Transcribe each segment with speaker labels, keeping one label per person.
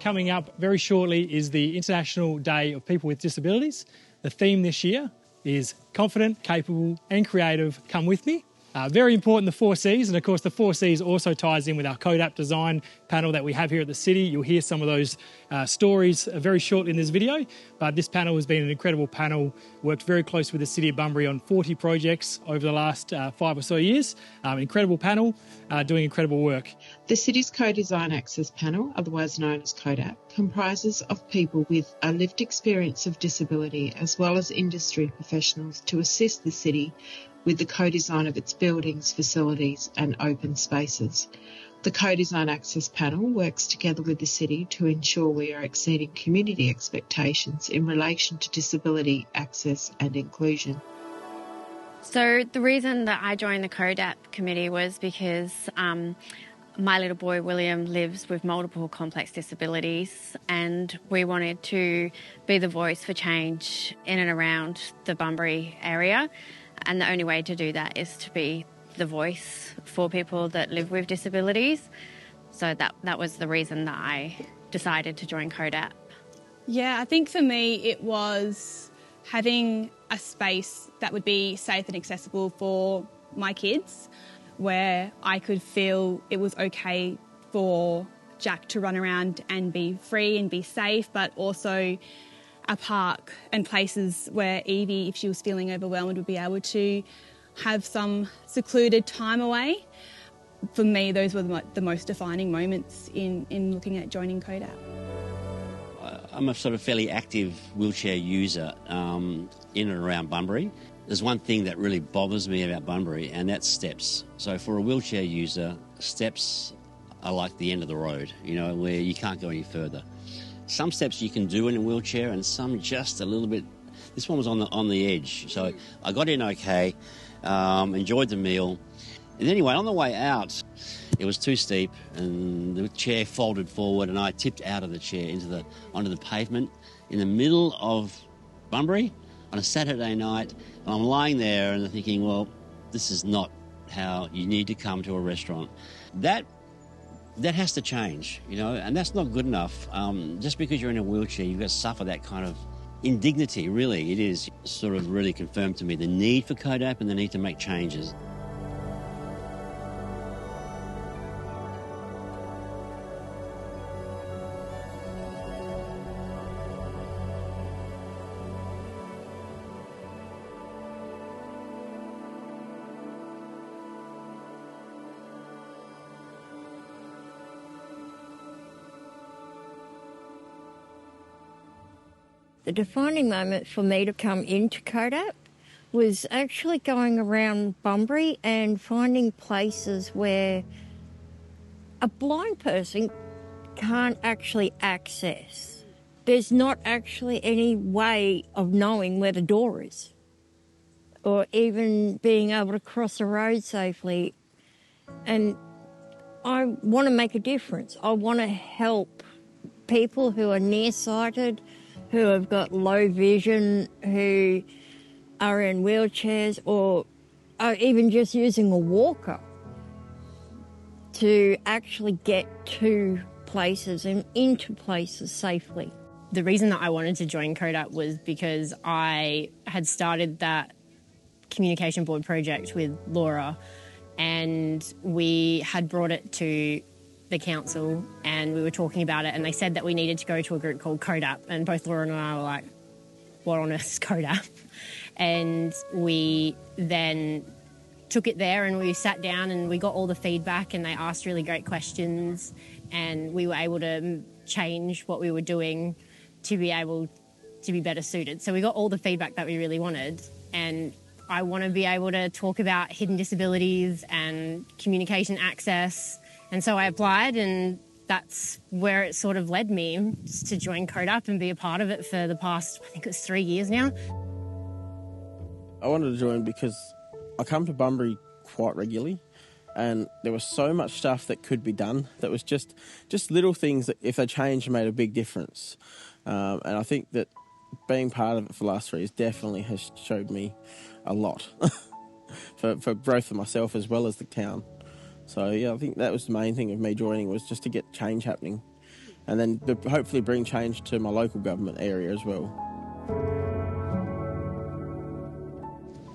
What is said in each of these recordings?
Speaker 1: coming up very shortly is the International Day of People with Disabilities. The theme this year is Confident, Capable and Creative, Come With Me. Very important, the 4 Cs, and of course the 4 Cs also ties in with our CODAP design panel that we have here at the City. You'll hear some of those stories very shortly in this video, but this panel has been an incredible panel, worked very close with the City of Bunbury on 40 projects over the last 5 or so years. Incredible panel, doing incredible work.
Speaker 2: The City's Co-Design Access Panel, otherwise known as CODAP, comprises of people with a lived experience of disability as well as industry professionals to assist the City with the co-design of its buildings, facilities and open spaces. The Co-Design Access Panel works together with the City to ensure we are exceeding community expectations in relation to disability, access and inclusion.
Speaker 3: So the reason that I joined the CODAP committee was because my little boy William lives with multiple complex disabilities, and we wanted to be the voice for change in and around the Bunbury area. And the only way to do that is to be the voice for people that live with disabilities. So that was the reason that I decided to join CODAP.
Speaker 4: Yeah, I think for me it was having a space that would be safe and accessible for my kids, where I could feel it was okay for Jack to run around and be free and be safe, but also a park and places where Evie, if she was feeling overwhelmed, would be able to have some secluded time away. For me, those were the most defining moments in looking at joining CODAP.
Speaker 5: I'm a sort of fairly active wheelchair user in and around Bunbury. There's one thing that really bothers me about Bunbury, and that's steps. So for a wheelchair user, steps are like the end of the road, you know, where you can't go any further. Some steps you can do in a wheelchair and some just a little bit. This one was on the edge. So I got in okay, enjoyed the meal. And anyway, on the way out, it was too steep and the chair folded forward and I tipped out of the chair onto the pavement in the middle of Bunbury on a Saturday night. And I'm lying there and thinking, well, this is not how you need to come to a restaurant. That has to change, you know, and that's not good enough. Just because you're in a wheelchair, you've got to suffer that kind of indignity, really. It is sort of really confirmed to me the need for CODAP and the need to make changes.
Speaker 6: The defining moment for me to come into CODAP was actually going around Bunbury and finding places where a blind person can't actually access. There's not actually any way of knowing where the door is or even being able to cross a road safely. And I want to make a difference. I want to help people who are nearsighted, who have got low vision, who are in wheelchairs or are even just using a walker to actually get to places and into places safely.
Speaker 7: The reason that I wanted to join CODAP was because I had started that communication board project with Laura and we had brought it to the council and we were talking about it and they said that we needed to go to a group called CODAP, and both Laura and I were like, what on earth is CODAP? And we then took it there and we sat down and we got all the feedback and they asked really great questions and we were able to change what we were doing to be able to be better suited. So we got all the feedback that we really wanted, and I want to be able to talk about hidden disabilities and communication access. And so I applied and that's where it sort of led me, just to join CODAP and be a part of it for the past, I think it was 3 years now.
Speaker 8: I wanted to join because I come to Bunbury quite regularly and there was so much stuff that could be done that was just little things that if they changed made a big difference. And I think that being part of it for the last 3 years definitely has showed me a lot for growth for myself as well as the town. So, yeah, I think that was the main thing of me joining, was just to get change happening and then hopefully bring change to my local government area as well.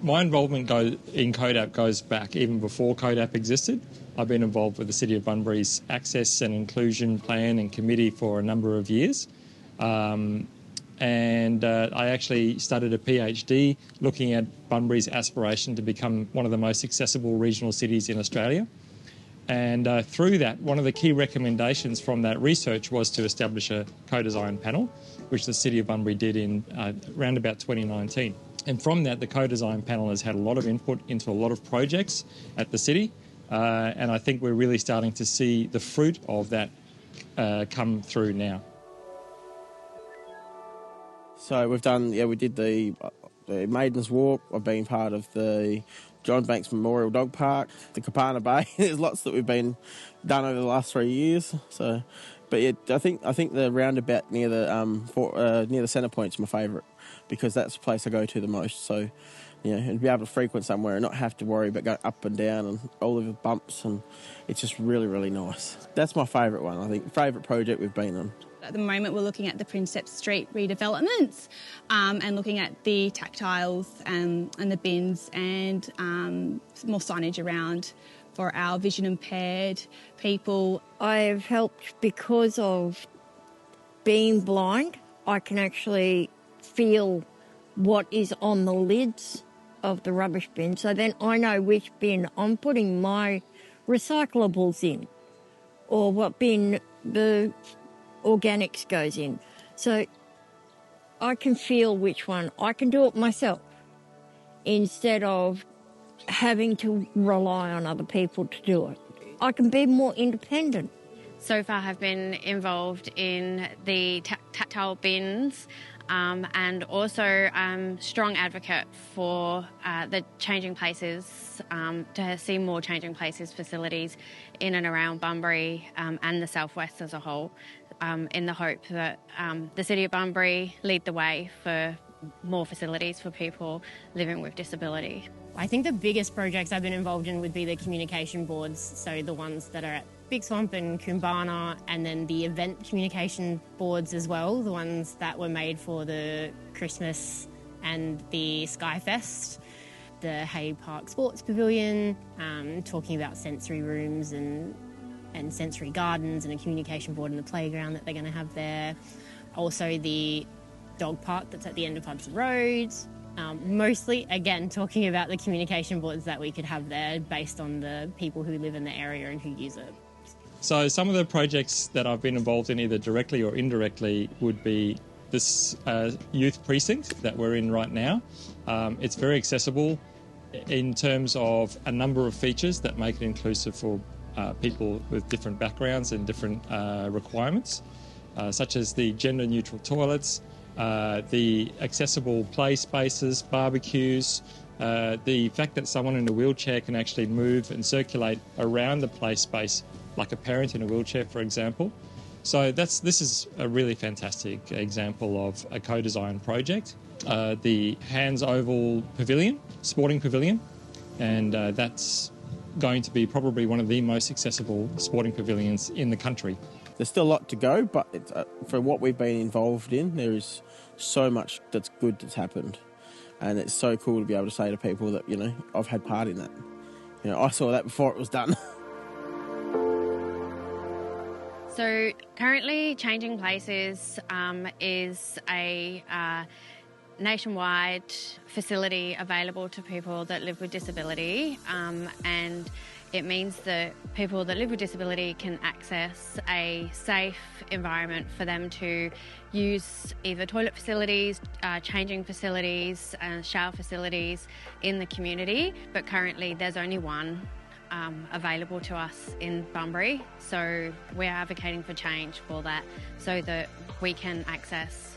Speaker 9: My involvement in CODAP goes back even before CODAP existed. I've been involved with the City of Bunbury's Access and Inclusion Plan and Committee for a number of years. I actually studied a PhD looking at Bunbury's aspiration to become one of the most accessible regional cities in Australia. And through that, one of the key recommendations from that research was to establish a co-design panel, which the City of Bunbury did in around about 2019. And from that, the co-design panel has had a lot of input into a lot of projects at the city. And I think we're really starting to see the fruit of that come through now.
Speaker 8: So we did the Maidens Walk. I've been part of the John Banks Memorial Dog Park, the Capana Bay. There's lots that we've been done over the last 3 years. So, but yeah, I think the roundabout near the centre point's my favourite, because that's the place I go to the most. So, and be able to frequent somewhere and not have to worry about going up and down and all of the bumps, and it's just really, really nice. That's my favourite one, I think. Favourite project we've been on.
Speaker 4: At the moment, we're looking at the Princeps Street redevelopments and looking at the tactiles and the bins and more signage around for our vision impaired people.
Speaker 6: I've helped because of being blind. I can actually feel what is on the lids of the rubbish bin, so then I know which bin I'm putting my recyclables in, or what bin the organics goes in. So I can feel which one. I can do it myself instead of having to rely on other people to do it. I can be more independent.
Speaker 3: So far I've been involved in the tactile bins and also strong advocate for the changing places, to see more changing places facilities in and around Bunbury and the southwest as a whole, in the hope that the City of Bunbury lead the way for more facilities for people living with disability.
Speaker 7: I think the biggest projects I've been involved in would be the communication boards, so the ones that are at Big Swamp and Kumbana, and then the event communication boards as well, the ones that were made for the Christmas and the Skyfest, the Hay Park Sports Pavilion, talking about sensory rooms and sensory gardens, and a communication board in the playground that they're going to have there. Also the dog park that's at the end of Hudson Road. Mostly, again, talking about the communication boards that we could have there based on the people who live in the area and who use it.
Speaker 9: So some of the projects that I've been involved in, either directly or indirectly, would be this youth precinct that we're in right now. It's very accessible in terms of a number of features that make it inclusive for people with different backgrounds and different requirements, such as the gender-neutral toilets, the accessible play spaces, barbecues, the fact that someone in a wheelchair can actually move and circulate around the play space like a parent in a wheelchair, for example. So this is a really fantastic example of a co-design project. The Hands Oval Pavilion, sporting pavilion, and that's going to be probably one of the most accessible sporting pavilions in the country.
Speaker 8: There's still a lot to go, but for what we've been involved in, there is so much that's good that's happened. And it's so cool to be able to say to people that, I've had part in that. I saw that before it was done.
Speaker 3: So currently Changing Places is a nationwide facility available to people that live with disability, and it means that people that live with disability can access a safe environment for them to use either toilet facilities, changing facilities, shower facilities in the community. But currently there's only one available to us in Bunbury, so we're advocating for change for that so that we can access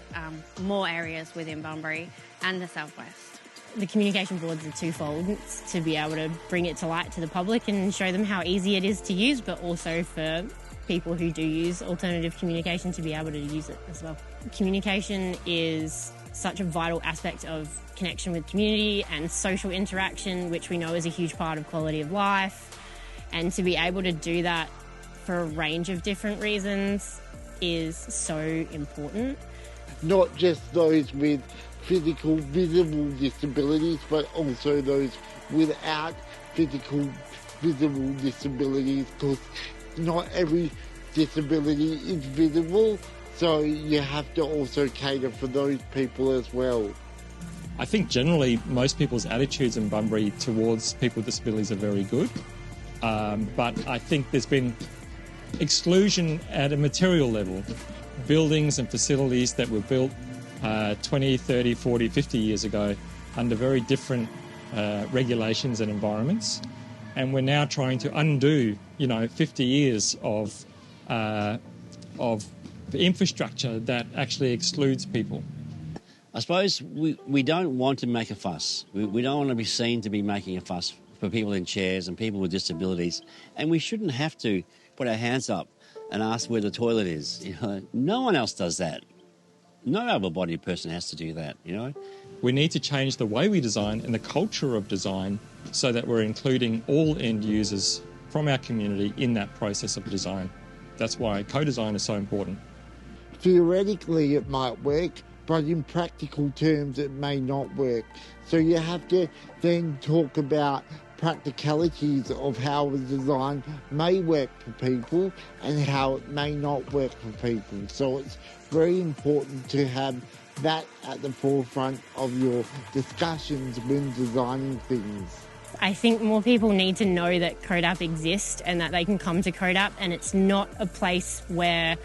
Speaker 3: more areas within Bunbury and the southwest.
Speaker 7: The communication boards are twofold. It's to be able to bring it to light to the public and show them how easy it is to use, but also for people who do use alternative communication to be able to use it as well. Communication is such a vital aspect of connection with community and social interaction, which we know is a huge part of quality of life. And to be able to do that for a range of different reasons is so important.
Speaker 10: Not just those with physical visible disabilities, but also those without physical visible disabilities, because not every disability is visible, so you have to also cater for those people as well.
Speaker 9: I think generally most people's attitudes in Bunbury towards people with disabilities are very good, but I think there's been exclusion at a material level. Buildings and facilities that were built 20, 30, 40, 50 years ago under very different regulations and environments, and we're now trying to undo 50 years of infrastructure that actually excludes people.
Speaker 5: I suppose we don't want to make a fuss. We don't want to be seen to be making a fuss for people in chairs and people with disabilities, and we shouldn't have to put our hands up and ask where the toilet is. No one else does that. No able-bodied person has to do that,
Speaker 9: We need to change the way we design and the culture of design so that we're including all end users from our community in that process of design. That's why co-design is so important.
Speaker 10: Theoretically it might work, but in practical terms it may not work. So you have to then talk about practicalities of how the design may work for people and how it may not work for people. So it's very important to have that at the forefront of your discussions when designing things.
Speaker 7: I think more people need to know that CODAP exists and that they can come to CODAP, and it's not a place where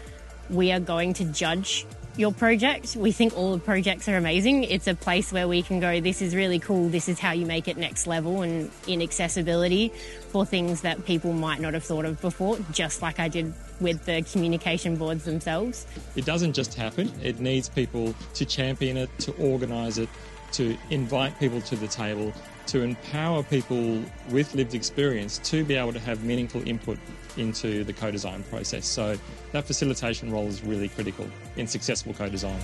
Speaker 7: we are going to judge your project. We think all the projects are amazing. It's a place where we can go, this is really cool, this is how you make it next level and in accessibility for things that people might not have thought of before, just like I did with the communication boards themselves.
Speaker 9: It doesn't just happen. It needs people to champion it, to organise it, to invite people to the table, to empower people with lived experience to be able to have meaningful input into the co-design process. So that facilitation role is really critical in successful co-design.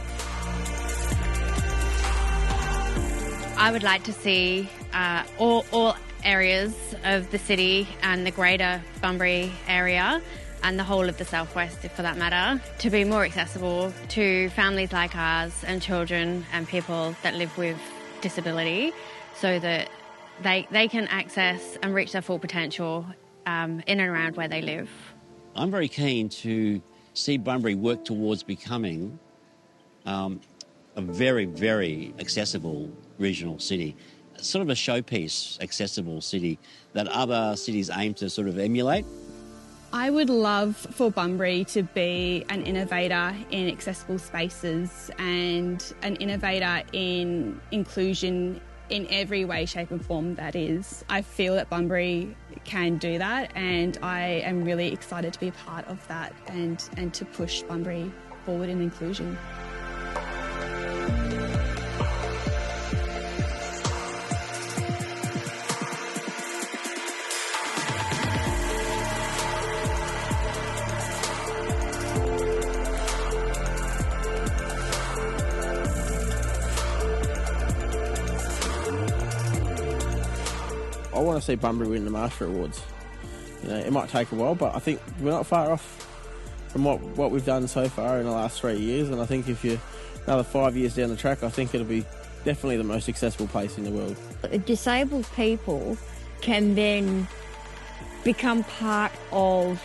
Speaker 3: I would like to see all areas of the city and the greater Bunbury area and the whole of the southwest, for that matter, to be more accessible to families like ours and children and people that live with disability, so that they can access and reach their full potential in and around where they live.
Speaker 5: I'm very keen to see Bunbury work towards becoming a very, very accessible regional city, sort of a showpiece accessible city that other cities aim to sort of emulate.
Speaker 4: I would love for Bunbury to be an innovator in accessible spaces and an innovator in inclusion in every way, shape and form that is. I feel that Bunbury can do that, and I am really excited to be a part of that and to push Bunbury forward in inclusion.
Speaker 8: I want to see Bunbury win the Master Awards. It might take a while, but I think we're not far off from what we've done so far in the last 3 years. And I think if you're another 5 years down the track, I think it'll be definitely the most accessible place in the world.
Speaker 6: Disabled people can then become part of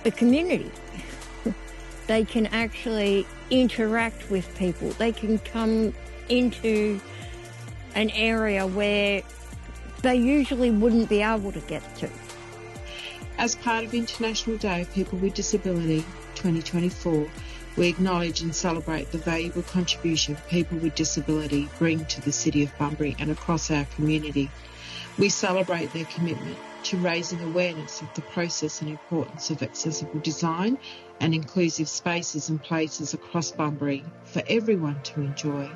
Speaker 6: the community. They can actually interact with people. They can come into an area where they usually wouldn't be able to get to.
Speaker 2: As part of International Day of People with Disability 2024, we acknowledge and celebrate the valuable contribution people with disability bring to the City of Bunbury and across our community. We celebrate their commitment to raising awareness of the process and importance of accessible design and inclusive spaces and places across Bunbury for everyone to enjoy.